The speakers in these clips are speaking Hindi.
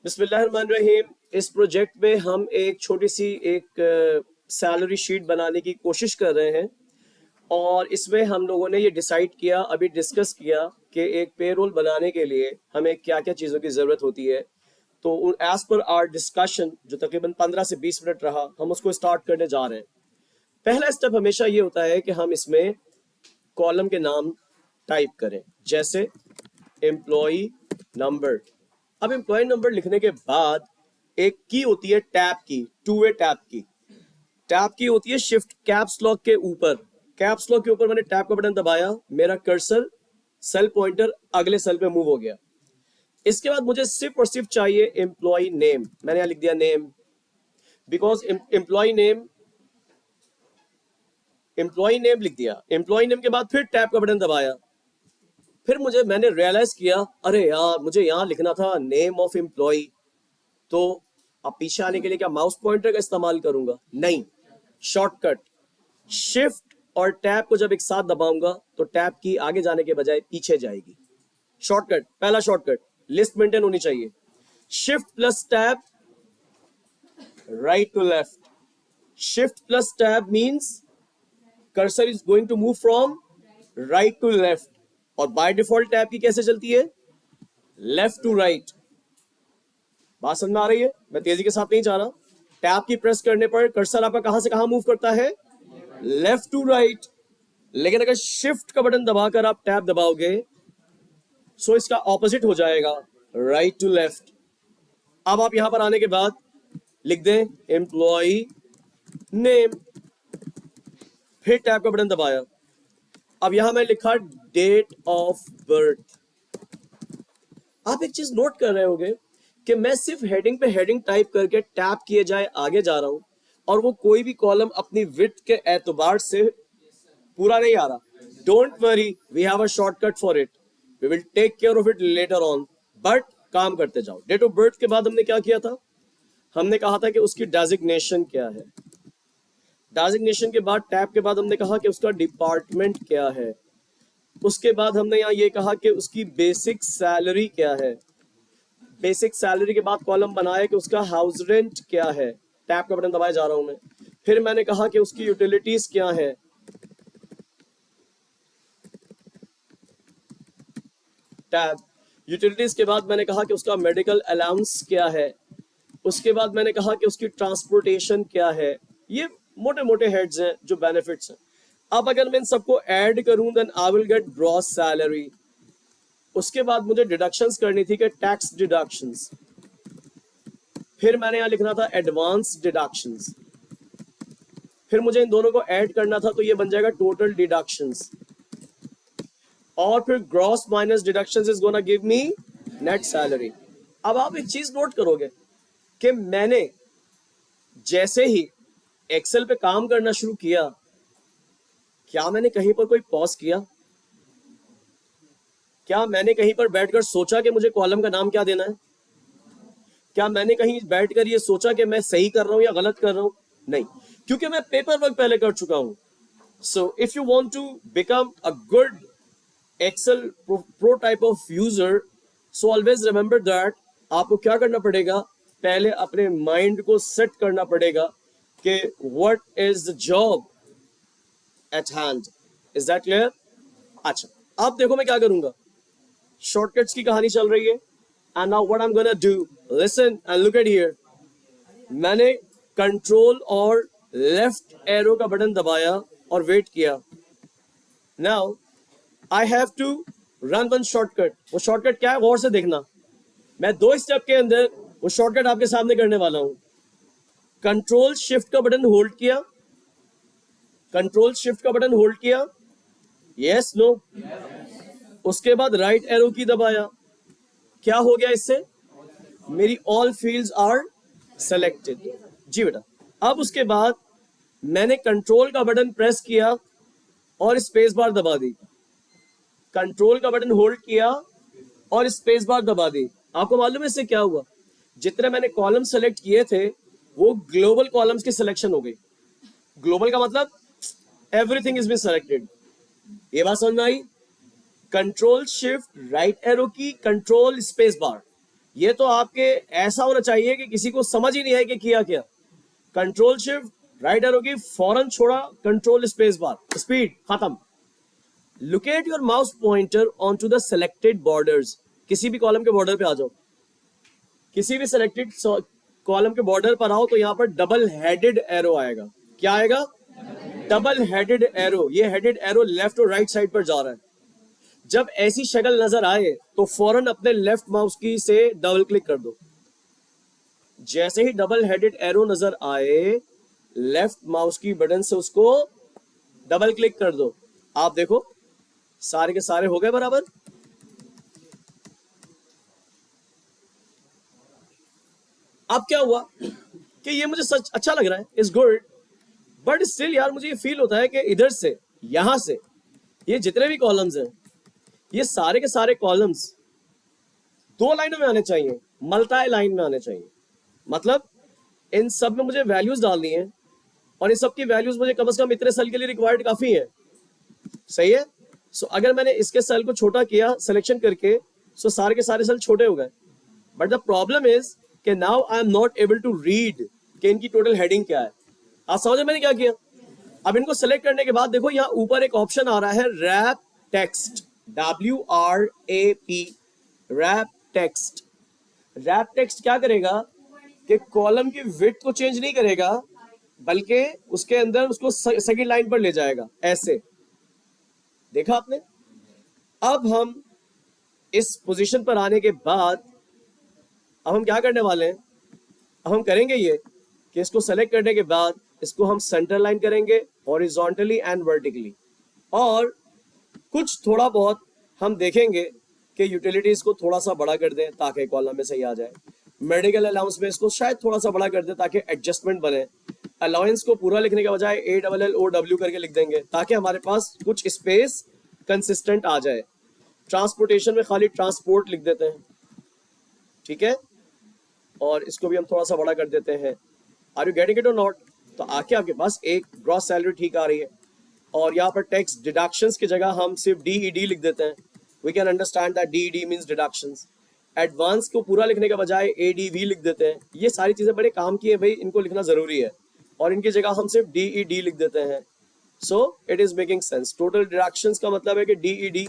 बिस्मिल्लाहिर्रहमानिर्रहीम। इस प्रोजेक्ट में हम एक छोटी सी सैलरी शीट बनाने की कोशिश कर रहे हैं और इसमें हम लोगों ने ये डिसाइड किया, अभी डिस्कस किया कि एक पेरोल बनाने के लिए हमें क्या क्या चीज़ों की ज़रूरत होती है। तो एज पर आवर डिस्कशन जो तकरीबन 15 से 20 मिनट रहा, हम उसको स्टार्ट करने जा रहे हैं। पहला स्टेप हमेशा ये होता है कि हम इसमें कॉलम के नाम टाइप करें, जैसे एम्प्लॉई नंबर। अब एम्प्लॉय नंबर लिखने के बाद एक की होती है टैब की, टू वे टैब की। टैब की होती है शिफ्ट कैप्स लॉक के ऊपर। कैप्स लॉक के ऊपर मैंने टैब का बटन दबाया, मेरा कर्सर सेल पॉइंटर अगले सेल पे मूव हो गया। इसके बाद मुझे सिर्फ और सिर्फ चाहिए एम्प्लॉय नेम। मैंने यहां लिख दिया नेम, बिकॉज एम्प्लॉय नेम लिख दिया। एम्प्लॉय नेम के बाद फिर टैब का बटन दबाया, फिर मैंने रियलाइज किया, अरे यार मुझे यहां लिखना था नेम ऑफ एम्प्लॉय। तो अब पीछे आने के लिए क्या माउस पॉइंटर का इस्तेमाल करूंगा? नहीं, शॉर्टकट शिफ्ट और टैब को जब एक साथ दबाऊंगा तो टैब की आगे जाने के बजाय पीछे जाएगी। शॉर्टकट, पहला शॉर्टकट, लिस्ट मेंटेन होनी चाहिए। Shift plus tab, right to left. Shift plus tab means cursor is going to move from right to left. और बाय डिफॉल्ट टैब की कैसे चलती है? Left to right. बात समझ में आ रही है? मैं तेजी के साथ नहीं जा रहा। टैब की प्रेस करने पर कर्सर आपका कहां से कहां मूव करता है? Left to right. लेकिन अगर शिफ्ट का बटन दबाकर आप टैब दबाओगे सो इसका ऑपोजिट हो जाएगा, राइट टू लेफ्ट। अब आप यहां पर आने के बाद लिख दें एम्प्लॉय नेम, फिर टैब का बटन दबाया। अब यहां मैं लिखा डेट ऑफ बर्थ। आप एक चीज नोट कर रहे होंगे कि मैं सिर्फ हेडिंग पे हेडिंग टाइप करके टैप किए जाए आगे जा रहा हूं और वो कोई भी कॉलम अपनी विड्थ के एतबार से पूरा नहीं आ रहा। Don't worry, we have a shortcut for it, we will take care of it later on, but काम करते जाओ। डेट ऑफ बर्थ के बाद हमने क्या किया था? हमने कहा था कि उसकी डेजिग्नेशन क्या है। डेजिग्नेशन के बाद टैब के बाद हमने कहा कि उसका डिपार्टमेंट क्या है। उसके बाद हमने यहाँ ये कहा कि उसकी बेसिक सैलरी क्या है। बेसिक सैलरी के बाद कॉलम बनाया कि उसका हाउस रेंट क्या है। टैब का बटन दबाए जा रहा हूं मैं। फिर मैंने कहा कि उसकी यूटिलिटीज क्या है। टैब, यूटिलिटीज के बाद मैंने कहा कि उसका मेडिकल अलाउंस क्या है। उसके बाद मैंने कहा कि उसकी ट्रांसपोर्टेशन क्या है। ये मोटे मोटे हेड्स हैं जो बेनिफिट्स हैं। अब अगर मैं इन सबको ऐड करूं then I will get gross salary. उसके बाद मुझे डिडक्शंस करनी थी कि टैक्स डिडक्शंस। फिर मैंने यहां लिखना था एडवांस डिडक्शंस। फिर मुझे इन दोनों को ऐड करना था तो ये बन जाएगा टोटल डिडक्शंस। और फिर gross minus deductions is gonna give me net salary. अब आप एक चीज नोट करोगे कि मैंने जैसे ही एक्सेल पे काम करना शुरू किया, क्या मैंने कहीं पर कोई पॉज किया? क्या मैंने कहीं पर बैठकर सोचा कि मुझे कॉलम का नाम क्या देना है? क्या मैंने कहीं बैठकर ये सोचा कि मैं सही कर रहा हूं या गलत कर रहा हूं? नहीं, क्योंकि मैं पेपर वर्क पहले कर चुका हूं। So if you want to become a good Excel pro type of user, so always remember that आपको क्या करना पड़ेगा, पहले अपने माइंड को सेट करना पड़ेगा कि what is the job eight hand. Is that clear? अच्छा, अब देखो मैं क्या करूंगा। शॉर्टकट्स की कहानी चल रही है। And now what I am gonna do, listen and look at here. मैंने कंट्रोल और लेफ्ट एरो का बटन दबाया और वेट किया। Now I have to run one shortcut. वो शॉर्टकट क्या है गौर से देखना। मैं 2 स्टेप के अंदर वो शॉर्टकट आपके सामने करने वाला हूं। कंट्रोल शिफ्ट का बटन होल्ड किया, कंट्रोल शिफ्ट का बटन होल्ड किया, यस नो। उसके बाद राइट एरो की दबाया। क्या हो गया इससे? मेरी ऑल फील्ड्स आर सेलेक्टेड। जी बेटा। अब उसके बाद मैंने कंट्रोल का बटन प्रेस किया और स्पेस बार दबा दी। कंट्रोल का बटन होल्ड किया और स्पेस बार दबा दी। आपको मालूम है इससे क्या हुआ? जितने मैंने कॉलम सेलेक्ट किए थे वो ग्लोबल कॉलम्स की सिलेक्शन हो गई। ग्लोबल का मतलब एवरीथिंग इज बीन सेलेक्टेड। ये बात समझ में आई? कंट्रोल शिफ्ट राइट एरो की, कंट्रोल स्पेस बार, ये तो आपके ऐसा होना चाहिए कि किसी को समझ ही नहीं है कि किया क्या। कंट्रोल शिफ्ट राइट एरो की फौरन छोड़ा, कंट्रोल स्पेस बार, स्पीड खत्म। Locate your mouse pointer on to the selected borders. किसी भी कॉलम के बॉर्डर पे आ जाओ, किसी भी सिलेक्टेड कॉलम के बॉर्डर पर आओ तो यहां पर डबल हेडेड एरो आएगा। क्या आएगा? Double headed arrow. ये हेडेड एरो लेफ्ट और राइट साइड पर जा रहा है। जब ऐसी शक्ल नजर आए तो फौरन अपने लेफ्ट माउस की से डबल क्लिक कर दो। जैसे ही डबल हेडेड एरो नजर आए, लेफ्ट माउस की बटन से उसको डबल क्लिक कर दो। आप देखो सारे के सारे हो गए बराबर। अब क्या हुआ कि ये मुझे सच अच्छा लग रहा है, इज गुड, बट स्टिल यार मुझे ये फील होता है कि इधर से यहां से ये जितने भी कॉलम्स हैं, ये सारे के सारे कॉलम्स 2 लाइनों में आने चाहिए, मल्टी लाइन में आने चाहिए। मतलब इन सब में मुझे वैल्यूज डालनी है और इन सब की वैल्यूज मुझे कम से कम इतने सेल के लिए रिक्वायर्ड काफी है। सही है। सो अगर मैंने इसके सेल को छोटा किया सिलेक्शन करके, सो सारे के सारे सेल छोटे हो गए। बट द प्रॉब्लम इज कि now I am not able to read कि इनकी टोटल हेडिंग क्या है। आप समझे मैंने क्या किया? अब इनको सेलेक्ट करने के बाद देखो यहाँ ऊपर एक ऑप्शन आ रहा है wrap text, WRAP, wrap text. Wrap text क्या करेगा कि कॉलम की विड्थ को चेंज नहीं करेगा, बल्कि उसके अंदर उसको सेकंड लाइन पर ले जाएगा। ऐसे देखा आपने? अब हम इस पोजीशन पर आने के बाद अब हम क्या करने वाले हैं? अब हम करेंगे ये कि इसको सेलेक्ट करने के बाद इसको हम सेंटर लाइन करेंगे हॉरिजॉन्टली एंड वर्टिकली, और कुछ थोड़ा बहुत हम देखेंगे कि यूटिलिटीज को थोड़ा सा बड़ा कर दें ताकि कॉलम में सही आ जाए। मेडिकल अलाउंस में इसको शायद थोड़ा सा बड़ा कर दें ताकि एडजस्टमेंट बने। अलाउंस को पूरा लिखने के बजाय ALLOW करके लिख देंगे ताकि हमारे पास कुछ स्पेस कंसिस्टेंट आ जाए। ट्रांसपोर्टेशन में खाली ट्रांसपोर्ट लिख देते हैं, ठीक है, और इसको भी हम थोड़ा सा बड़ा कर देते हैं। आर यू गेटिंग इट और नॉट? तो आके आपके पास एक ग्रॉस सैलरी ठीक आ रही है, और यहाँ पर टैक्स डिडक्शंस की जगह हम सिर्फ DED लिख देते हैं। We can understand that DED means deductions. Advance को पूरा लिखने के बजाय ADV लिख देते हैं। ये सारी चीजें बड़े काम की है भाई, इनको लिखना जरूरी है, और इनकी जगह हम सिर्फ DED लिख देते हैं। So it is making sense. Total deductions का मतलब है कि DED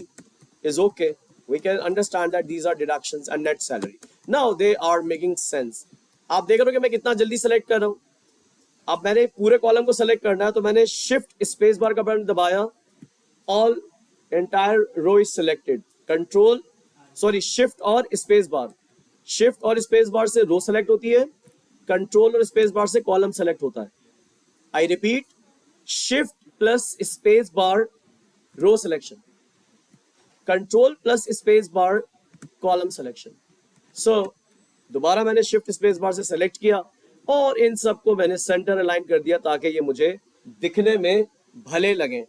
is okay. We can understand that these are deductions and net salary. Now they are making sense. आप देख रहे हो कि मैं कितना जल्दी सेलेक्ट कर रहा हूं। अब मैंने पूरे कॉलम को सेलेक्ट करना है तो मैंने शिफ्ट स्पेस बार का बटन दबाया, all entire row is selected. Control sorry shift और स्पेस बार, शिफ्ट और स्पेस बार से रो सेलेक्ट होती है, कंट्रोल और स्पेस बार से कॉलम सेलेक्ट होता है। I repeat, shift plus space bar row selection, control plus space bar column selection. So दोबारा मैंने शिफ्ट स्पेस बार से सेलेक्ट किया और इन सबको मैंने सेंटर अलाइन कर दिया ताकि ये मुझे दिखने में भले लगे।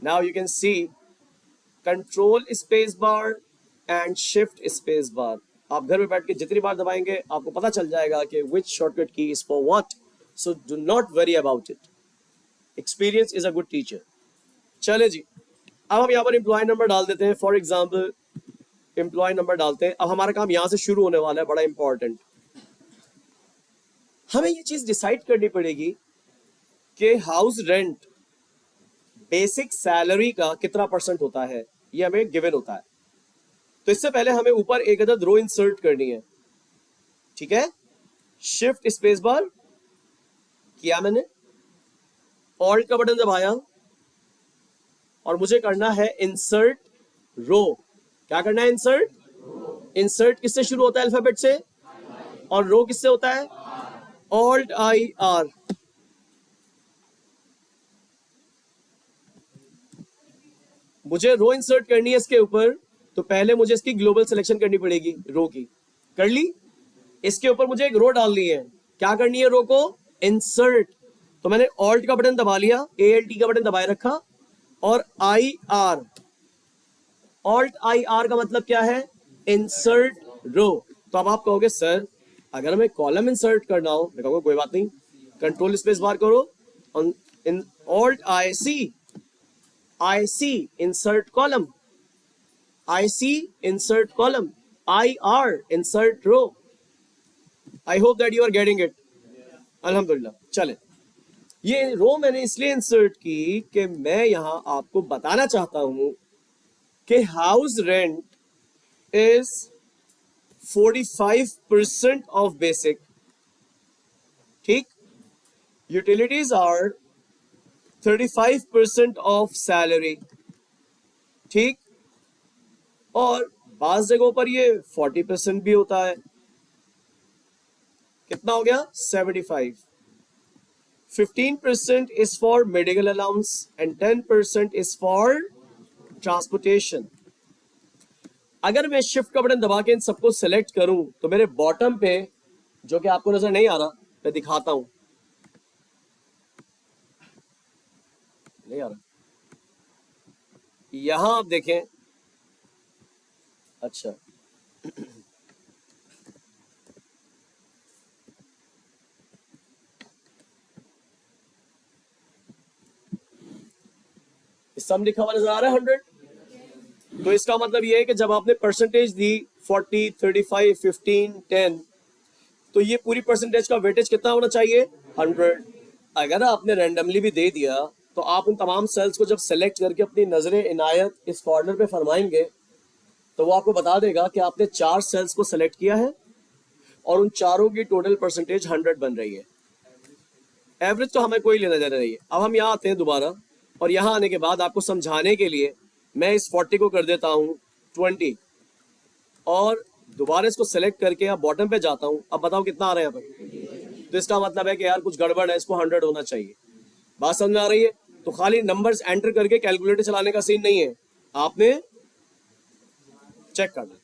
Now you can see control space bar and shift space bar. आप घर में बैठ के जितनी बार दबाएंगे आपको पता चल जाएगा कि विच शॉर्टकट की is for what. So do not worry about it, experience is a good teacher. चले जी, अब हम यहाँ पर एम्प्लॉय नंबर डाल देते हैं। फॉर एग्जाम्पल एम्प्लॉय नंबर डालते हैं। अब हमारा काम यहाँ से शुरू होने वाला है, बड़ा इंपॉर्टेंट। हमें ये चीज डिसाइड करनी पड़ेगी कि हाउस रेंट बेसिक सैलरी का कितना % होता है, ये हमें गिवन होता है। तो इससे पहले हमें ऊपर एक अदद रो इंसर्ट करनी है, ठीक है। शिफ्ट स्पेस बार किया मैंने, ऑल्ट का बटन दबाया और मुझे करना है इंसर्ट रो। क्या करना है? इंसर्ट। इंसर्ट किससे शुरू होता है? अल्फाबेट से। और रो किससे होता है? Alt IR। मुझे रो इंसर्ट करनी है इसके ऊपर, तो पहले मुझे इसकी ग्लोबल सिलेक्शन करनी पड़ेगी। रो की कर ली। इसके ऊपर मुझे एक रो डालनी है। क्या करनी है? रो को इंसर्ट। तो मैंने ऑल्ट का बटन दबा लिया, ALT का बटन दबाए रखा, और IR। ऑल्ट IR का मतलब क्या है? Insert row. तो अब आप कहोगे सर अगर हमें कॉलम इंसर्ट करना हो, मैं कहूँगा कोई बात नहीं, कंट्रोल स्पेस बार करो, इन alt IC insert column, IC insert column. IR, insert row. I hope that you are getting it. अल्हम्दुलिल्लाह। चले, ये रो मैंने इसलिए इंसर्ट की कि मैं यहां आपको बताना चाहता हूं कि house rent is 45% of basic, ठीक। यूटिलिटीज आर 35% ऑफ सैलरी, ठीक। और बाज जगहों पर ये 40% भी होता है। कितना हो गया? 75। 15% is for medical allowance and 10% is for transportation. अगर मैं शिफ्ट का बटन दबा के इन सबको सेलेक्ट करूं तो मेरे बॉटम पे, जो कि आपको नजर नहीं आ रहा, मैं दिखाता हूं, नहीं आ रहा, यहां आप देखें। अच्छा, सम लिखा हुआ नजर आ रहा है 100। तो इसका मतलब ये है कि जब आपने परसेंटेज दी 40, 35, 15, 10, तो ये पूरी परसेंटेज का वेटेज कितना होना चाहिए? 100। अगर आपने रैंडमली भी दे दिया तो आप उन तमाम सेल्स को जब सेलेक्ट करके अपनी नजरें इनायत इस कॉर्नर पे फरमाएंगे तो वो आपको बता देगा कि आपने 4 सेल्स को सेलेक्ट किया है और उन चारों की टोटल परसेंटेज 100 बन रही है। एवरेज तो हमें कोई लेना देना नहीं है। अब हम यहाँ आते हैं दोबारा, और यहाँ आने के बाद आपको समझाने के लिए मैं इस 40 को कर देता हूँ 20, और दोबारा इसको सेलेक्ट करके यहाँ बॉटम पे जाता हूँ। अब बताओ कितना आ रहा है यहाँ पर? तो इसका मतलब है कि यार कुछ गड़बड़ है, इसको 100 होना चाहिए। बात समझ में आ रही है? तो खाली नंबर्स एंटर करके कैलकुलेटर चलाने का सीन नहीं है, आपने चेक करना।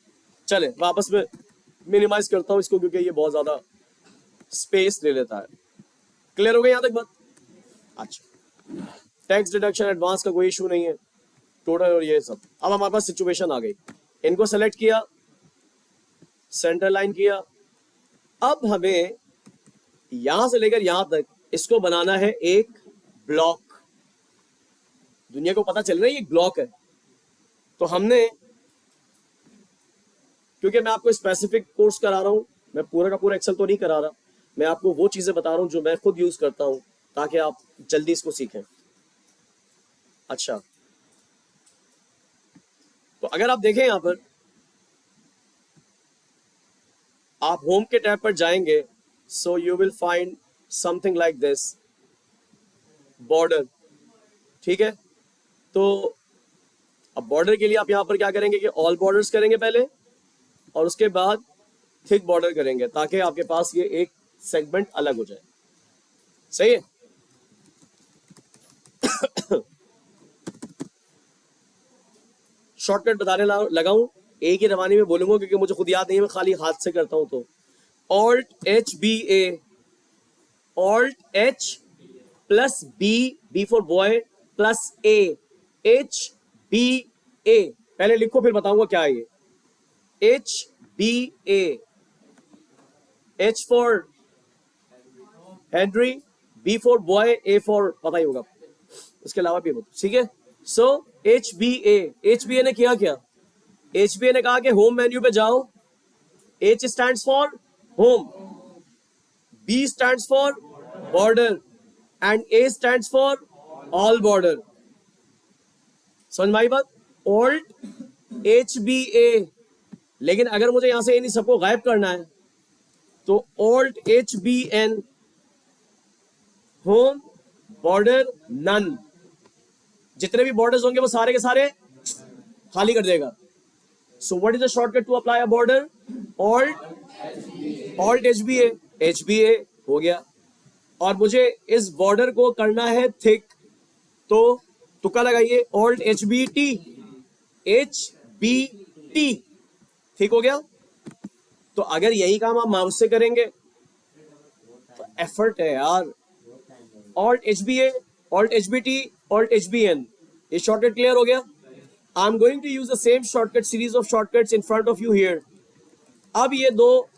चले वापस में मिनिमाइज करता हूँ इसको, क्योंकि ये बहुत ज्यादा स्पेस ले लेता है। क्लियर हो गया यहाँ तक बात? अच्छा, टैक्स डिडक्शन एडवांस का कोई इशू नहीं है, टोटल और ये सब। अब हमारे पास सिचुएशन आ गई, इनको सेलेक्ट किया, सेंटर लाइन किया। अब हमें यहां से लेकर यहां तक इसको बनाना है एक ब्लॉक। दुनिया को पता चल रहा है ये ब्लॉक है। तो हमने, क्योंकि मैं आपको स्पेसिफिक कोर्स करा रहा हूं, मैं पूरा का पूरा एक्सेल तो नहीं करा रहा, मैं आपको वो चीजें बता रहा हूं जो मैं खुद यूज करता हूं ताकि आप जल्दी इसको सीखें। अच्छा, तो अगर आप देखें यहां पर, आप होम के टैब पर जाएंगे, so you will find something like this, border, ठीक है। तो अब बॉर्डर के लिए आप यहां पर क्या करेंगे कि ऑल बॉर्डर्स करेंगे पहले, और उसके बाद थिक बॉर्डर करेंगे ताकि आपके पास ये एक सेगमेंट अलग हो जाए। सही है? शॉर्टकट बताने लगाऊं, एक ही रवानी में बोलूंगा क्योंकि मुझे खुद याद नहीं है, मैं खाली हाथ से करता हूं। तो Alt-HBA, Alt-H plus B for boy plus A, HBA। पहले लिखो फिर बताऊंगा क्या है ये। HBA, H for Henry, B for boy, A for पता ही होगा, इसके अलावा भी ठीक है। सो HBA ने किया क्या? HBA ने कहा कि होम मेन्यू पे जाओ, H stands for home, B stands for border and A stands for all border. समझ में आई बात? Alt-HBA। लेकिन अगर मुझे यहां से इन सबको गायब करना है तो Alt-HBN, होम, बॉर्डर, नन। जितने भी बॉर्डर्स होंगे वो सारे के सारे खाली कर देगा। So what is the shortcut to apply a border? Alt-HBA, HBA हो गया। और मुझे इस बॉर्डर को करना है थिक, तो तुक्का लगाइए, Alt-HBT, HBT, ठीक हो गया। तो अगर यही काम आप माउस से करेंगे तो एफर्ट है यार। Alt-HBA, Alt-HBT, Alt-HBN, ये शॉर्टकट क्लियर हो गया। I am going to use the same shortcut, series of shortcuts in front of you here. अब ये दो,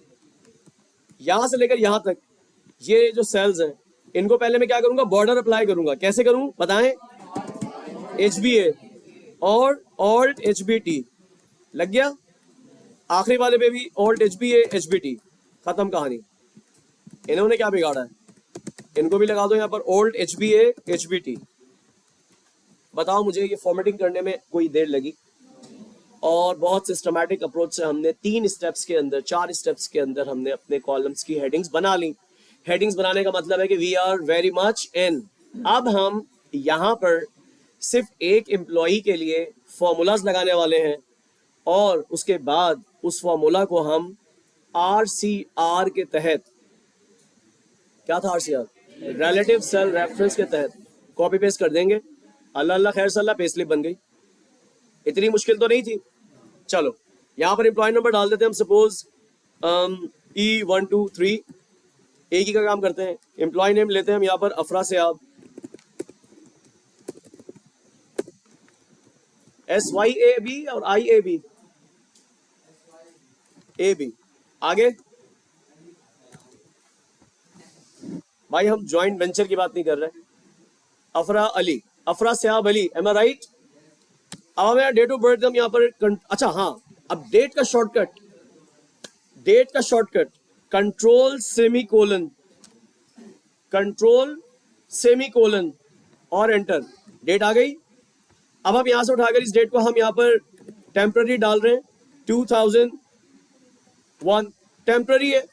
यहां से लेकर यहां तक, ये जो सेल्स हैं, इनको पहले मैं क्या करूंगा? बॉर्डर अप्लाई करूंगा। कैसे करूं बताएं? HBA और Alt-HBT लग गया। आखिरी वाले पे भी ऑल्ट HBA HBT, खत्म कहानी। इन्होंने क्या बिगाड़ा है, इनको भी लगा दो यहाँ पर ऑल्ट HBA HBT। बताओ मुझे, ये फॉर्मेटिंग करने में कोई देर लगी? और बहुत सिस्टमैटिक अप्रोच से हमने 3 स्टेप्स के अंदर, 4 स्टेप्स के अंदर हमने अपने कॉलम्स की हेडिंग्स बना ली। हेडिंग्स बनाने का मतलब है कि we are very much in. अब हम यहाँ पर सिर्फ एक एम्प्लॉई के लिए फॉर्मूलाज लगाने वाले हैं और उसके बाद उस फॉर्मूला को हम RCR के तहत, क्या था RCR, रिलेटिव सेल रेफरेंस के तहत कॉपी पेस्ट कर देंगे। अल्लाह अल्लाह खैर सल्ला, पे स्लिप बन गई। इतनी मुश्किल तो नहीं थी। चलो यहाँ पर एम्प्लॉय नंबर डाल देते हैं हम, सपोज E123, एक ही का काम करते हैं। एम्प्लॉय नेम लेते हैं हम यहाँ पर अफरा सयाब, SYAB और IAB, AB। आगे भाई हम जॉइंट वेंचर की बात नहीं कर रहे। अफरा अली, अफरा सयाब अली, एम आई राइट? अब हमें डेट ऑफ बर्थ हम यहाँ पर अच्छा हाँ, अब डेट का शॉर्टकट, डेट का shortcut control semicolon, control semicolon और एंटर, डेट आ गई। अब हम यहां से उठाकर इस डेट को हम यहाँ पर टेम्पररी डाल रहे हैं, 2001, टेम्पररी है,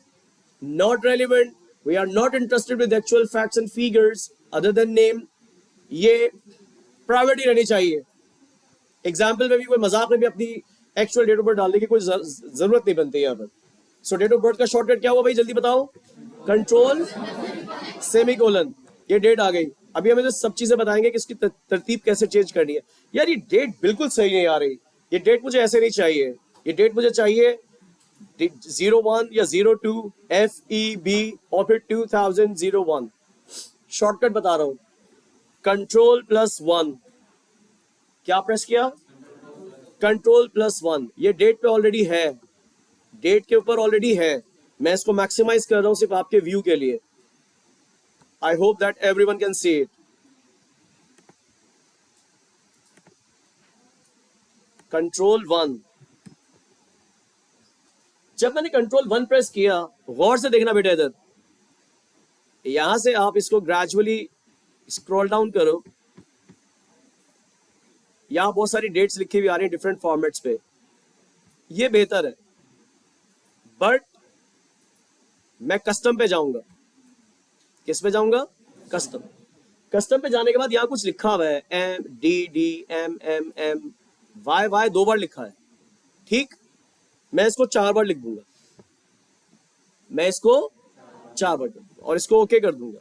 not relevant, we are not interested with actual facts and figures other than name, ये प्राइवेट ही रहनी चाहिए। एग्जाम्पल में भी कोई मजाक में भी अपनी एक्चुअल डेट ऑफ बर्थ डालने की कोई जरूरत नहीं बनती यहाँ पर। सो डेट ऑफ बर्थ का शॉर्टकट क्या हुआ भाई, जल्दी बताओ? कंट्रोल सेमीकोलन, ये डेट आ गई। अभी हमें जो सब चीजें बताएंगे कि इसकी तरतीब कैसे चेंज करनी है। यार ये डेट बिल्कुल सही नहीं आ रही, ये डेट मुझे ऐसे नहीं चाहिए, ये डेट मुझे चाहिए 01 या 02 FEB और फिर 2001। शॉर्टकट बता रहा हूं, Ctrl+1, क्या प्रेस किया? Ctrl+1। ये डेट पे ऑलरेडी है, डेट के ऊपर ऑलरेडी है, मैं इसको मैक्सिमाइज कर रहा हूं सिर्फ आपके व्यू के लिए। आई hope that everyone can see it. Ctrl+1। जब मैंने Ctrl+1 प्रेस किया, गौर से देखना बेटा, इधर यहां से आप इसको ग्रेजुअली स्क्रॉल डाउन करो, यहां बहुत सारी डेट्स लिखी हुई आ रही है डिफरेंट फॉर्मेट्स पे, ये बेहतर है। बट मैं कस्टम पे जाऊंगा। किस पे जाऊंगा? कस्टम। कस्टम पे जाने के बाद यहां कुछ लिखा हुआ है MDDMMM, Y 2 बार लिखा है, ठीक? मैं इसको 4 बार लिख दूंगा, मैं इसको 4 बार और इसको ओके कर दूंगा।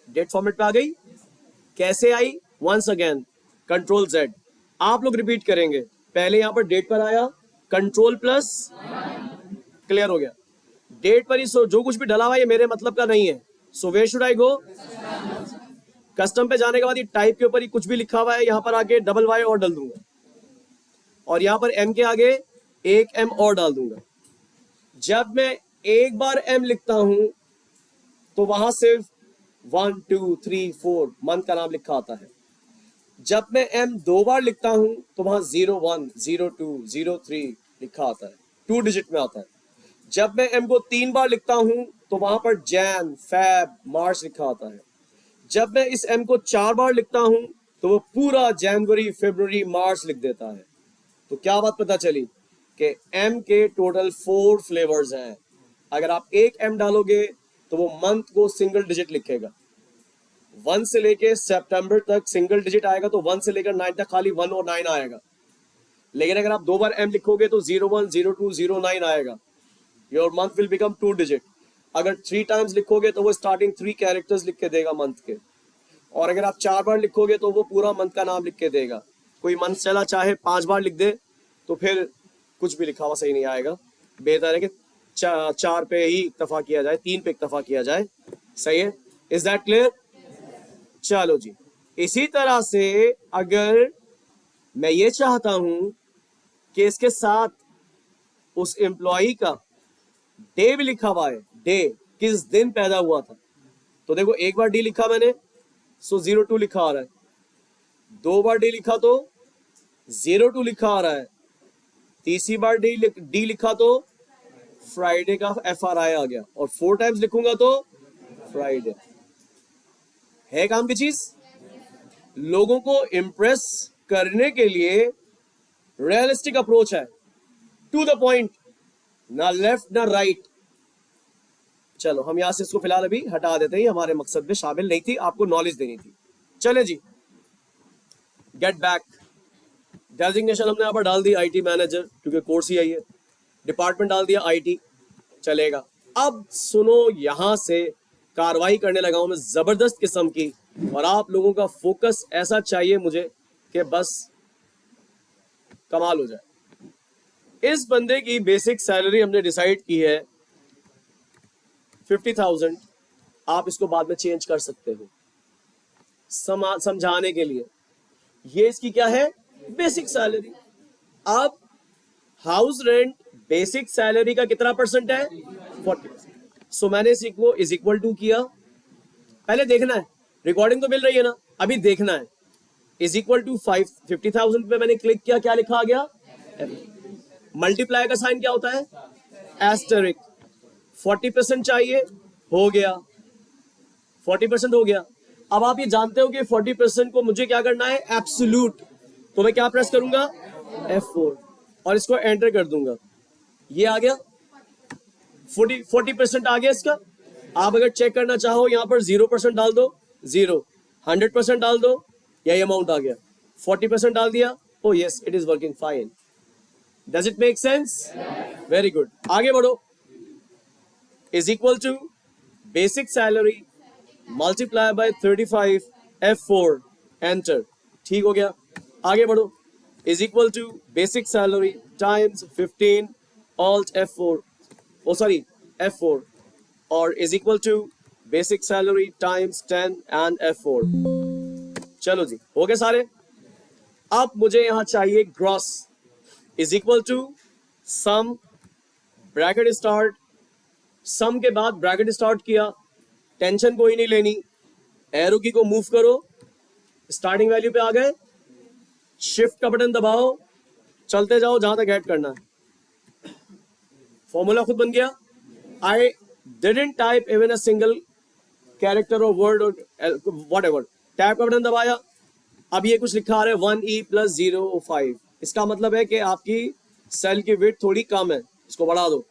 डेट फॉर्मेट पे आ गई। कैसे आई? वंस अगेन Ctrl+Z, आप लोग रिपीट करेंगे। पहले यहां पर डेट पर आया, Ctrl+, क्लियर हो गया। डेट पर ही जो कुछ भी डला हुआ है ये मेरे मतलब का नहीं है। So where should I go? Custom पे जाने के बाद ये टाइप के ऊपर ही कुछ भी लिखा हुआ है, यहां पर आगे Y और डाल दूंगा और यहां पर M के आगे एक M और डाल दूंगा। जब मैं एक बार M लिखता हूं तो वहां सिर्फ 1 2 3 4 मंथ का नाम लिखा आता है। जब मैं M 2 बार लिखता हूं तो वहां 01 02 03 लिखा आता है, 2 डिजिट में आता है। जब मैं M को 3 बार लिखता हूं तो वहां पर जैन फेब मार्च लिखा आता है। जब मैं इस M को 4 बार लिखता हूं तो वो पूरा जनवरी फरवरी मार्च लिख देता है। तो क्या बात पता चली कि M के टोटल 4 फ्लेवर्स हैं। अगर आप एक M डालोगे तो वो मंथ को सिंगल डिजिट लिखेगा, 1 से लेके सितंबर तक सिंगल डिजिट आएगा, तो 1 से लेकर 9 तक खाली 1 और 9 आएगा। लेकिन अगर आप 2 बार M लिखोगे तो 01 02 09 आएगा, your month will become 2 digit. अगर 3 टाइम्स लिखोगे तो वो स्टार्टिंग 3 कैरेक्टर्स लिख के देगा मंथ के, और अगर आप 4 बार लिखोगे तो वो पूरा मंथ का नाम लिख के देगा। कोई मंथ चला चाहे 5 बार लिख दे तो फिर कुछ भी लिखा हुआ सही नहीं आएगा। बेहतर है कि 4 पे ही इक्तफा किया जाए, 3 पे इक्तफा किया जाए। सही है? Is that clear? चलो जी, इसी तरह से अगर मैं ये चाहता हूं कि इसके साथ उस एम्प्लॉई का डे भी लिखा हुआ है, डे किस दिन पैदा हुआ था, तो देखो एक बार डी लिखा मैंने, सो 02 लिखा आ रहा है। 2 बार डी लिखा तो 02 लिखा आ रहा है। तीसरी बार डी लिखा तो फ्राइडे का FRI आ गया, और 4 टाइम्स लिखूंगा तो फ्राइडे। है काम की चीज। लोगों को इंप्रेस करने के लिए रियलिस्टिक अप्रोच है, टू द पॉइंट, ना लेफ्ट ना राइट। चलो हम यहां से इसको फिलहाल अभी हटा देते हैं, हमारे मकसद में शामिल नहीं थी, आपको नॉलेज देनी थी। चले जी, गेट बैक। डेजिग्नेशन हमने यहाँ पर डाल दी IT मैनेजर, क्योंकि कोर्स ही आई है। डिपार्टमेंट डाल दिया IT, चलेगा। अब सुनो, यहां से कार्रवाई करने लगा हूं मैं जबरदस्त किस्म की, और आप लोगों का फोकस ऐसा चाहिए मुझे कि बस कमाल हो जाए। इस बंदे की बेसिक सैलरी हमने डिसाइड की है 50,000। आप इसको बाद में चेंज कर सकते हो समझाने के लिए। ये इसकी क्या है, बेसिक सैलरी। अब हाउस रेंट बेसिक सैलरी का कितना परसेंट है, 40%। सो मैंने इसको इज इक्वल टू किया, पहले देखना है, रिकॉर्डिंग तो मिल रही है ना, अभी देखना है। इज इक्वल टू 50,000 पे मैंने क्लिक किया, क्या लिखा आ गया, मल्टीप्लाई का साइन क्या होता है, एस्टेरिक। 40% चाहिए, हो गया, 40% हो गया। अब आप ये जानते हो कि 40% को मुझे क्या करना है, एब्सोल्यूट। तो मैं क्या प्रेस करूंगा, F4, और इसको एंटर कर दूंगा। ये आ गया 40% आ गया इसका। आप अगर चेक करना चाहो यहां पर 0% डाल दो, 0, 100% डाल दो, यही अमाउंट आ गया। 40% डाल दिया, oh yes, it is working fine. Does it make sense, very good. आगे बढ़ो। Is equal to basic salary multiply by 35 F4 enter, ठीक हो गया। आगे बढ़ो। Is equal to basic salary times 15 alt F4, oh sorry F4, और is equal to basic salary times 10 and F4। चलो जी, हो गए सारे। अब मुझे यहां चाहिए gross. Is equal to sum, bracket start, sum के बाद ब्रैकेट स्टार्ट किया, टेंशन कोई नहीं लेनी, एरो की को मूव करो, स्टार्टिंग वैल्यू पे आ गए, शिफ्ट का बटन दबाओ, चलते जाओ जहां तक ऐड करना है। फॉर्मूला खुद बन गया। I didn't type even a single character और वर्ड और व्हाटएवर, टैब का बटन दबाया, अब ये कुछ लिखा आ रहा है 1E + 0.5। इसका मतलब है कि आपकी सेल की विड्थ थोड़ी कम है, इसको बढ़ा दो।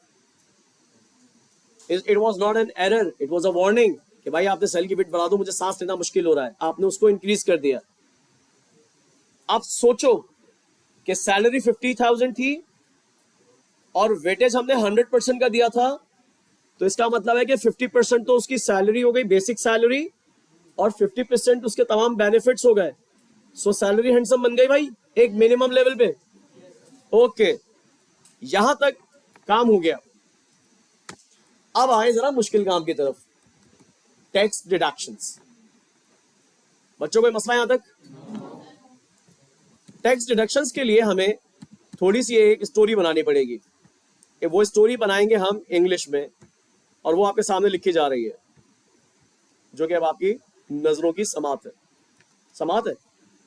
It was not an error, it was a warning कि भाई आपने सेल की विड्थ बढ़ा दो, मुझे सांस लेना मुश्किल हो रहा है, आपने उसको इंक्रीज कर दिया। आप सोचो कि सैलरी 50,000 थी और वेटेज हमने 100% का दिया था, तो इसका मतलब है कि 50% तो उसकी सैलरी हो गई, बेसिक सैलरी, और 50% उसके तमाम बेनिफिट्स हो गए। सो सैलरी हैंडसम बन गई भाई, एक मिनिमम लेवल पे। ओके, यहां तक काम हो गया। अब आए जरा मुश्किल काम की तरफ, टैक्स डिडक्शंस। बच्चों कोई मसला यहां तक? टैक्स डिडक्शंस के लिए हमें थोड़ी सी एक स्टोरी बनानी पड़ेगी। वो स्टोरी बनाएंगे हम इंग्लिश में, और वो आपके सामने लिखी जा रही है, जो कि अब आपकी नजरों की समात है। समात है,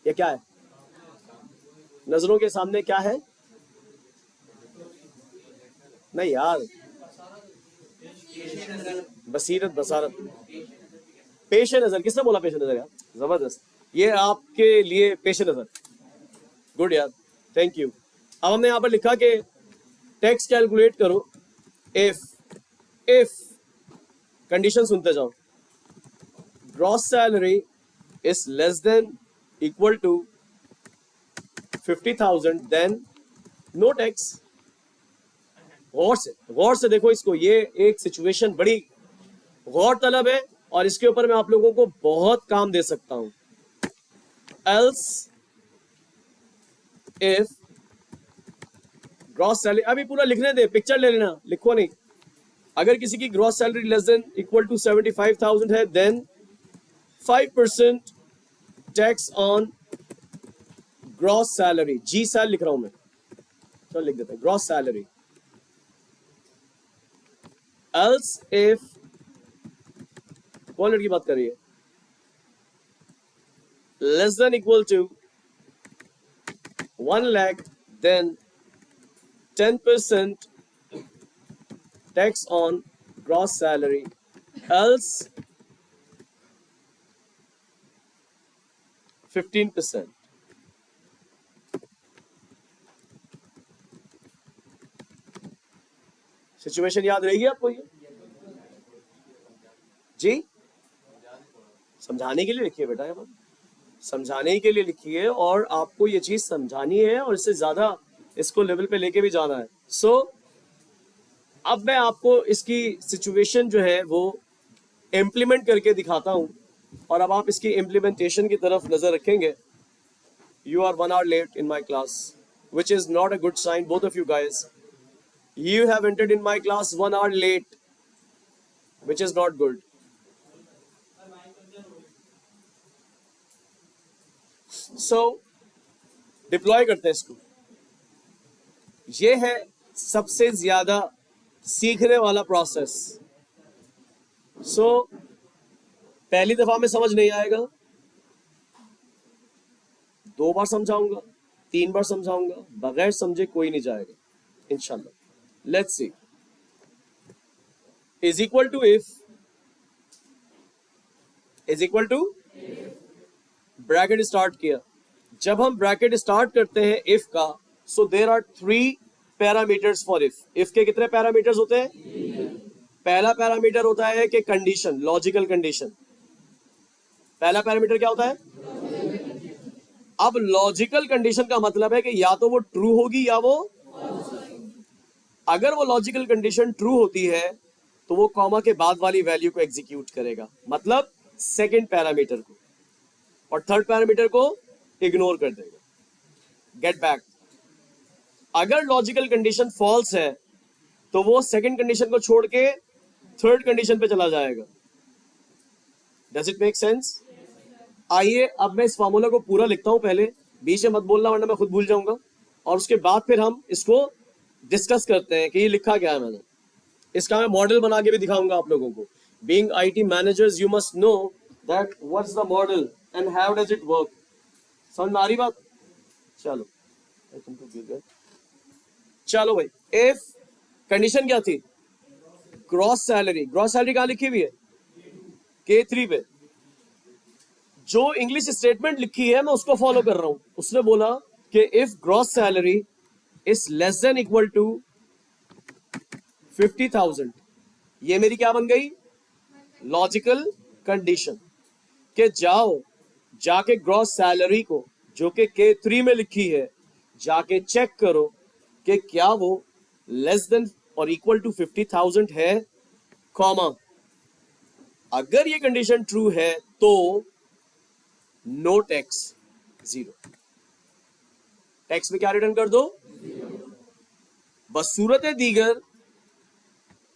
ये क्या है? नजरों के सामने क्या है? नहीं यार, बसीरत, बसारत, पेश नजर। किसने बोला पेश नजर यार? जबरदस्त, ये आपके लिए पेश नजर। गुड यार, थैंक यू। अब हमने यहां पर लिखा कि टैक्स कैलकुलेट करो इफ कंडीशन सुनते जाओ, gross salary is less than equal to 50,000, then no tax. गौर से देखो इसको, ये एक सिचुएशन बड़ी गौर तलब है, और इसके ऊपर मैं आप लोगों को बहुत काम दे सकता हूं। एल्स इफ ग्रॉस सैलरी, अभी पूरा लिखने दे, पिक्चर ले लेना, लिखो नहीं। अगर किसी की gross salary less than equal to 75,000 है, then 5% tax on gross salary. G cell लिख रहा हूं मैं, तो लिख देते हैं ग्रॉस सैलरी। एल्स इफ, कौन लड़की बात कर रही है? Less than equal to 1 lakh, then 10% tax on gross salary, else 15%. Situation याद रहेगी आपको ये? जी, समझाने के लिए लिखिए बेटा, ये बात समझाने के लिए लिखिए, और आपको ये चीज समझानी है और इससे ज्यादा इसको लेवल पे लेके भी जाना है. सो अब मैं आपको इसकी सिचुएशन जो है वो इम्प्लीमेंट करके दिखाता हूं, और अब आप इसकी इम्प्लीमेंटेशन की तरफ नजर रखेंगे. You are 1 hour late in my class, which is not a good sign, both of you guys. You have entered in my class 1 hour late, which is not good. So, deploy करते हैं इसको. ये है सबसे ज्यादा सीखने वाला प्रोसेस. सो पहली दफा में समझ नहीं आएगा, 2 बार समझाऊंगा, 3 बार समझाऊंगा, बगैर समझे कोई नहीं जाएगा इंशाल्लाह. Let's see. Is equal to if, is equal to bracket start किया. जब हम ब्रैकेट स्टार्ट करते हैं इफ का, so there are 3 parameters for if. If के कितने पैरामीटर्स होते हैं? पहला पैरामीटर होता है कि कंडीशन, लॉजिकल कंडीशन. पहला पैरामीटर क्या होता है? अब लॉजिकल कंडीशन का मतलब है कि या तो वो ट्रू होगी या वो, अगर वो लॉजिकल कंडीशन ट्रू होती है तो वो कॉमा के बाद वाली वैल्यू को एग्जीक्यूट करेगा, मतलब सेकंड पैरामीटर को, और थर्ड पैरामीटर को इग्नोर कर देगा. Get back. अगर लॉजिकल कंडीशन फॉल्स है तो वो सेकंड कंडीशन को छोड़ के थर्ड कंडीशन पे चला जाएगा. Does it make sense? आइए अब मैं इस फॉर्मूला को पूरा लिखता हूं. पहले बीच में मत बोलना वरना मैं खुद भूल जाऊंगा, और उसके बाद फिर हम इसको डिस्कस करते हैं कि ये लिखा क्या है मैंने. इसका मैं मॉडल बना के भी दिखाऊंगा आप लोगों को. Being IT managers you must know that what's the model and how does it work. समझ में आ रही बात? चलो तुमको गिर गए. चलो भाई, इफ कंडीशन क्या थी? Gross salary. ग्रॉस सैलरी कहां लिखी हुई है? K3 पे. जो इंग्लिश स्टेटमेंट लिखी है मैं उसको फॉलो कर रहा हूं. उसने बोला कि if gross salary is less than equal to 50,000, ये मेरी क्या बन गई? Logical condition. कि जाओ जाके ग्रॉस सैलरी को जो कि K3 में लिखी है जाके चेक करो कि क्या वो लेस देन और इक्वल टू 50,000 है, कॉमा. अगर ये कंडीशन ट्रू है तो नो टैक्स, 0. टैक्स में क्या रिटर्न कर दो? बसूरत दीगर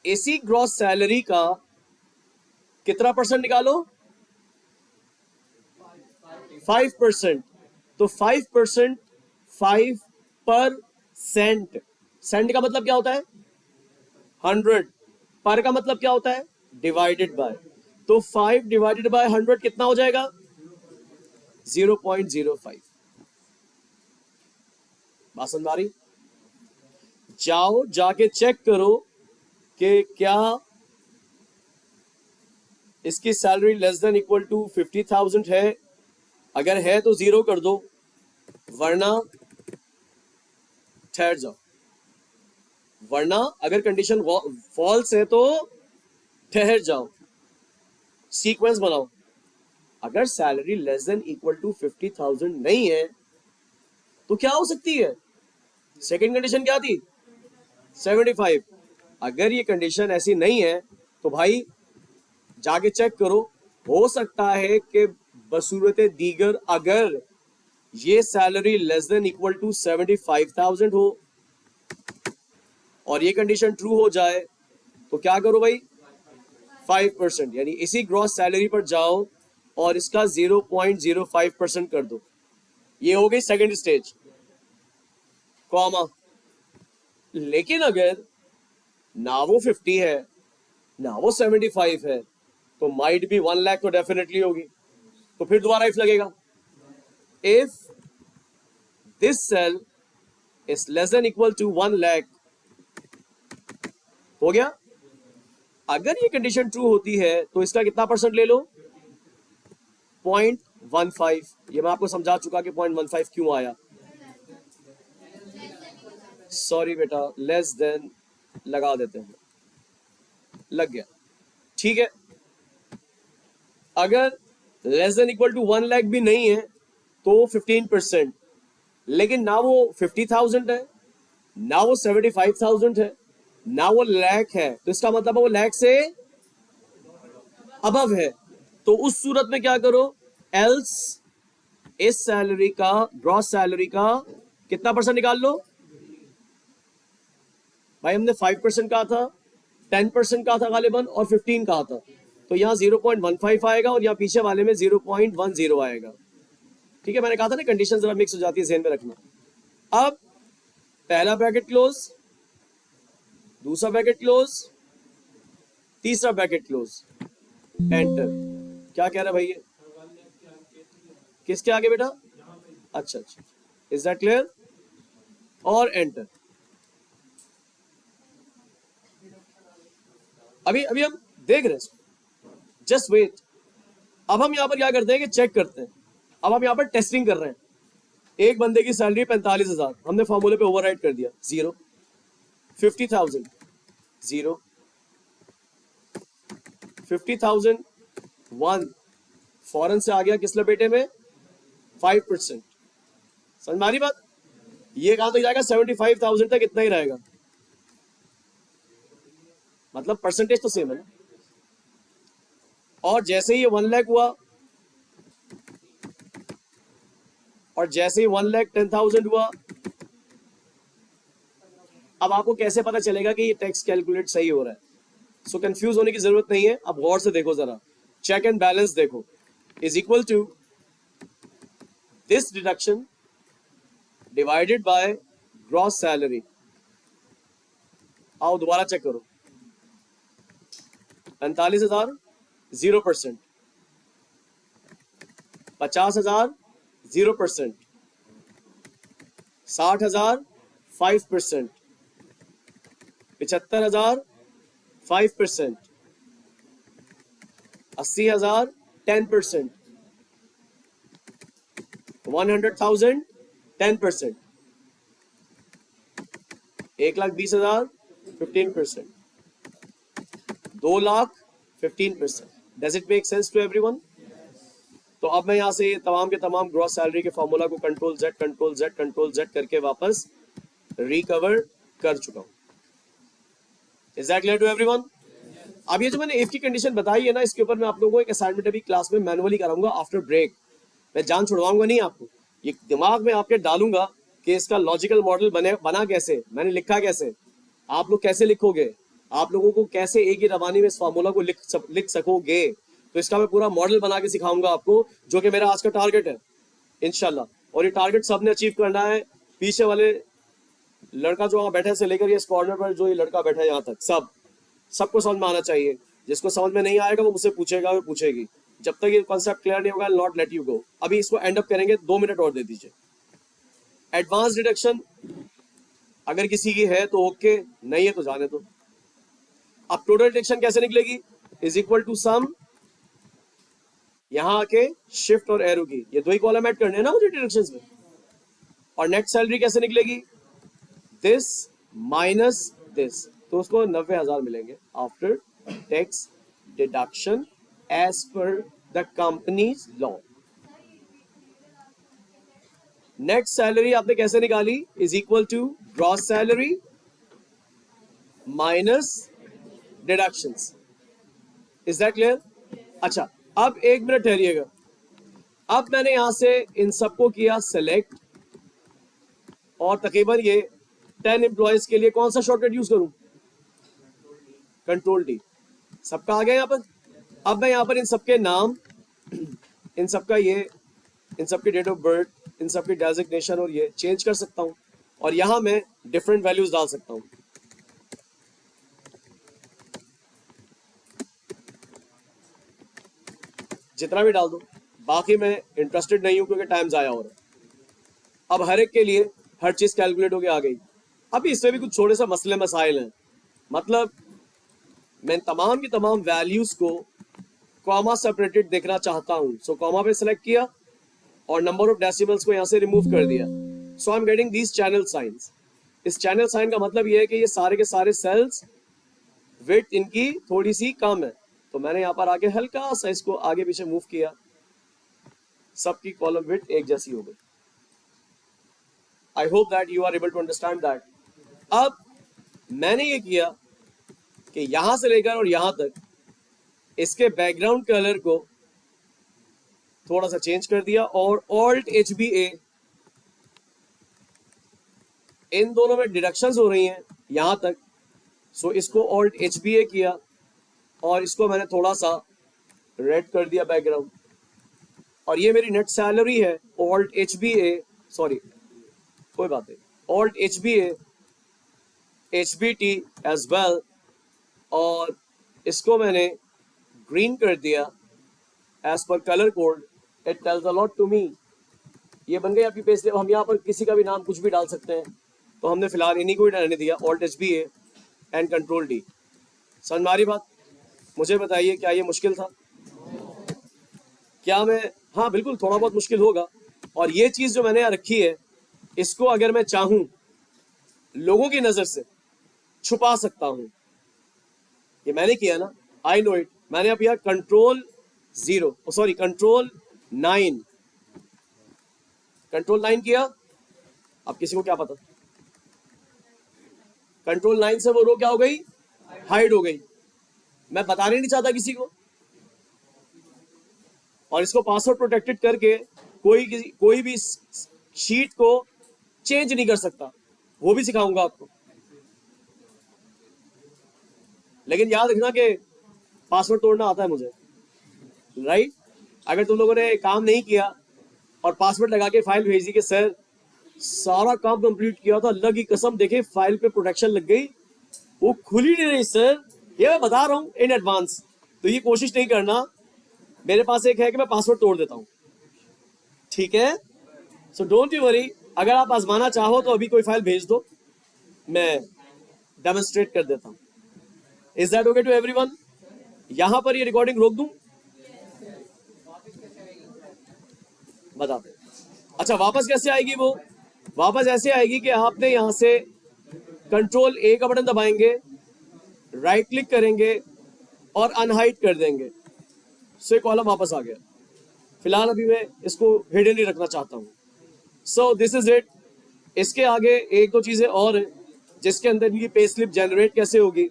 इसी ग्रॉस सैलरी का कितना परसेंट निकालो? 5%. तो 5%, 5%. सेंट का मतलब क्या होता है? 100. पर का मतलब क्या होता है? Divided by. तो 5 डिवाइडेड बाय 100 कितना हो जाएगा? 0.05. बात समझ आ रही? जाओ जाके चेक करो कि क्या इसकी salary less than equal to 50,000 है. अगर है तो 0 कर दो, वरना ठहर जाओ. वरना अगर कंडीशन फॉल्स है तो ठहर जाओ. सीक्वेंस बनाओ. अगर salary less than equal to 50,000 नहीं है तो क्या हो सकती है? सेकंड कंडीशन क्या थी? 75. अगर ये कंडीशन ऐसी नहीं है तो भाई जाके चेक करो. हो सकता है कि बसूरत दीगर अगर ये salary less than equal to 75,000 हो और ये कंडीशन ट्रू हो जाए तो क्या करो भाई? 5%, यानी इसी ग्रॉस सैलरी पर जाओ और इसका 0.05% कर दो. ये हो गई सेकंड स्टेज, कॉमा. लेकिन अगर ना वो 50 है ना वो 75 है तो माइट भी 1 लाख तो डेफिनेटली होगी. तो फिर दोबारा इफ लगेगा. If this cell is less than equal to 1 lakh. हो गया। अगर ये कंडीशन ट्रू होती है तो इसका कितना परसेंट ले लो, 0.15। ये मैं आपको समझा चुका कि 0.15 क्यों आया। सॉरी बेटा, लेस देन लगा देते हैं, लग गया, ठीक है। अगर less than equal to 1 lakh भी नहीं है तो 15%, लेकिन ना वो 50,000 है, ना वो 75,000 है, ना वो लाख है, तो इसका मतलब है वो लाख से अबव है। तो उस सूरत में क्या करो, एल्स इस सैलरी का, ग्रॉस सैलरी का कितना परसेंट निकाल लो। भाई हमने 5% कहा था, 10% कहा था गालिबन, और 15 कहा था, तो यहाँ 0.15 आएगा और यहाँ पीछे वाले में 0.10 आएगा। ठीक है, मैंने कहा था ना कंडीशन जरा मिक्स हो जाती है, ध्यान में रखना। अब पहला ब्रैकेट क्लोज, दूसरा ब्रैकेट क्लोज, तीसरा ब्रैकेट क्लोज, एंटर। क्या कह रहा है भाई ये, किसके आगे बेटा, अच्छा अच्छा, इज दैट क्लियर, और एंटर। अभी अभी हम देख रहे हैं, जस्ट वेट। अब हम यहां पर क्या करते हैं कि चेक करते हैं। अब हम यहां पर टेस्टिंग कर रहे हैं। एक बंदे की सैलरी 45,000, हमने फॉर्मूले पे ओवरराइड कर दिया, 0। 50,000, 0। 50,000 1, फौरन से आ गया किस लपेटे में, 5%। समझ में आ रही बात, ये कहां तक जाएगा, 75,000 तक इतना ही रहेगा, मतलब परसेंटेज तो सेम है ना। और जैसे ही ये 1 लाख हुआ, और जैसे ही 1,10,000 हुआ, अब आपको कैसे पता चलेगा कि ये टैक्स कैलकुलेट सही हो रहा है। सो कंफ्यूज होने की जरूरत नहीं है, अब गौर से देखो जरा, चेक एंड बैलेंस देखो, is equal to this deduction divided by gross salary. आओ दोबारा चेक करो, 45,000 0%, 50,000 0%, 60,000 5%, 75,000 5%, 80,000 10%, 100,000 10%, 1,20,000 15%, 2 lakh 15%। Does it make sense to everyone? तो अब मैं यहां से तमाम के तमाम ग्रॉस सैलरी के फॉर्मूला को कंट्रोल जेड करके वापस रिकवर कर चुका हूं। Is that clear to everyone? अब ये जो मैंने इफ की कंडीशन बताई है ना, इसके ऊपर मैं आप लोगों को एक असाइनमेंट अभी क्लास में मैनुअली कराऊंगा आफ्टर ब्रेक। मैं जान छुड़वाऊंगा नहीं आपको, ये दिमाग में आपके डालूंगा कि इसका लॉजिकल मॉडल बना कैसे, मैंने लिखा कैसे, आप लोग कैसे लिखोगे, आप लोगों को कैसे एक ही रवानी में इस फार्मूला को लिख सकोगे। तो इसका मैं पूरा मॉडल बना के सिखाऊंगा आपको, जो कि मेरा आज का टारगेट है इंशाल्लाह। और ये टारगेट सबने अचीव करना है। पीछे वाले लड़का जो वहां बैठे से लेकर ये इस कॉर्नर पर जो ये लड़का बैठा है यहाँ तक, सबको समझ में आना चाहिए। जिसको समझ में नहीं आएगा वो मुझसे पूछेगा, वो पूछेगी। जब तक ये कॉन्सेप्ट क्लियर नहीं होगा, नॉट लेट यू गो। अभी इसको एंड अप करेंगे, 2 मिनट और दे दीजिए। एडवांस डिडक्शन अगर किसी की है तो ओके, नहीं है तो जाने दो। अब टोटल डिडक्शन कैसे निकलेगी, इज इक्वल टू सम, यहां आके शिफ्ट और एरो की, ये 2 ही कॉलम ऐड करने हैं ना मुझे डिडक्शंस में। और नेट सैलरी कैसे निकलेगी, दिस माइनस दिस, तो उसको 90,000 मिलेंगे after tax deduction as per the company's law. Net salary आपने कैसे निकाली, is equal to gross salary minus deductions. Is that clear? अच्छा, अब 1 मिनट ठहरिएगा। अब मैंने यहां से इन सबको किया सेलेक्ट, और तकरीबन ये 10 एम्प्लॉयज के लिए कौन सा शॉर्टकट यूज करूं, कंट्रोल डी। सबका आ गया यहां पर। अब मैं यहां पर इन सबके नाम, इन सबका ये, इन सबकी डेट ऑफ बर्थ, इन सबकी डेजिग्नेशन और ये चेंज कर सकता हूं, और यहां मैं डिफरेंट वैल्यूज डाल सकता हूं। जितना भी डाल दो, बाकी मैं इंटरेस्टेड नहीं हूं क्योंकि टाइम जाया हो रहा है। अब हर एक के लिए हर चीज कैलकुलेट होके आ गई। अभी इसमें भी कुछ थोड़े से मसले मसाइल हैं, मतलब मैं तमाम की तमाम वैल्यूज को कॉमा सेपरेटेड देखना चाहता हूं। सो कॉमा पे सिलेक्ट किया और नंबर ऑफ डेसिमल्स को यहां से रिमूव कर दिया। So I am getting these channel signs. इस चैनल साइन का मतलब ये है कि ये सारे के सारे सेल्स विड्थ इनकी थोड़ी सी कम है, तो मैंने यहाँ पर आके हल्का सा इसको आगे पीछे मूव किया, सबकी कॉलम विड्थ एक जैसी हो गई। I hope that you are able to understand that. अब मैंने ये किया कि यहां से लेकर और यहां तक इसके बैकग्राउंड कलर को थोड़ा सा चेंज कर दिया और ऑल्ट HBA, इन दोनों में डिडक्शंस हो रही हैं यहां तक, सो इसको ऑल्ट HBA किया और इसको मैंने थोड़ा सा रेड कर दिया बैकग्राउंड। और ये मेरी नेट सैलरी है, ऑल्ट HBA, सॉरी कोई बात नहीं, alt HBA HBT as well, और इसको मैंने ग्रीन कर दिया as per colour code. It tells a lot to me. ये बन गई आपकी पेज स्लिप। हम यहाँ पर किसी का भी नाम कुछ भी डाल सकते हैं, तो हमने फिलहाल इन्हीं को ही डालने दिया, alt HBA and control D। समझ में आ रही बात? मुझे बताइए, क्या ये मुश्किल था? क्या मैं, हाँ बिल्कुल थोड़ा बहुत मुश्किल होगा। और ये चीज जो मैंने यहाँ रखी है, इसको अगर मैं चाहूं लोगों की नजर से छुपा सकता हूं। ये मैंने किया ना, आई नो इट। मैंने अब यहाँ कंट्रोल 9 किया। अब किसी को क्या पता, कंट्रोल 9 से वो रो क्या हो गई, हाइड हो गई। मैं बताने नहीं चाहता किसी को। और इसको पासवर्ड प्रोटेक्टेड करके कोई भी शीट को चेंज नहीं कर सकता, वो भी सिखाऊंगा आपको। लेकिन याद रखना कि पासवर्ड तोड़ना आता है मुझे, राइट? अगर तुम लोगों ने काम नहीं किया और पासवर्ड लगा के फाइल भेज दी कि सर सारा काम कंप्लीट किया था, अल्लाह की कसम देखे फाइल पे प्रोटेक्शन लग गई, वो खुली नहीं रही सर, ये मैं बता रहा हूं इन एडवांस, तो ये कोशिश नहीं करना। मेरे पास एक है कि मैं पासवर्ड तोड़ देता हूं, ठीक है? So don't you worry. अगर आप आजमाना चाहो तो अभी कोई फाइल भेज दो, मैं डेमोन्स्ट्रेट कर देता हूं। Is that okay to everyone? यहां पर ये रिकॉर्डिंग रोक दूं? बता दे। अच्छा, वापस कैसे आएगी वो? वापस ऐसे आएगी कि आपने यहां से कंट्रोल A का बटन दबाएंगे, राइट क्लिक करेंगे और अनहाइड कर देंगे, सो कॉलम वापस आ गया। फिलहाल अभी मैं इसको हिडन ही रखना चाहता हूँ। So this is it. इसके आगे एक दो चीजें और हैं जिसके अंदर ये पे स्लिप जनरेट कैसे होगी,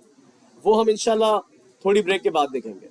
वो हम इंशाल्लाह थोड़ी ब्रेक के बाद देखेंगे।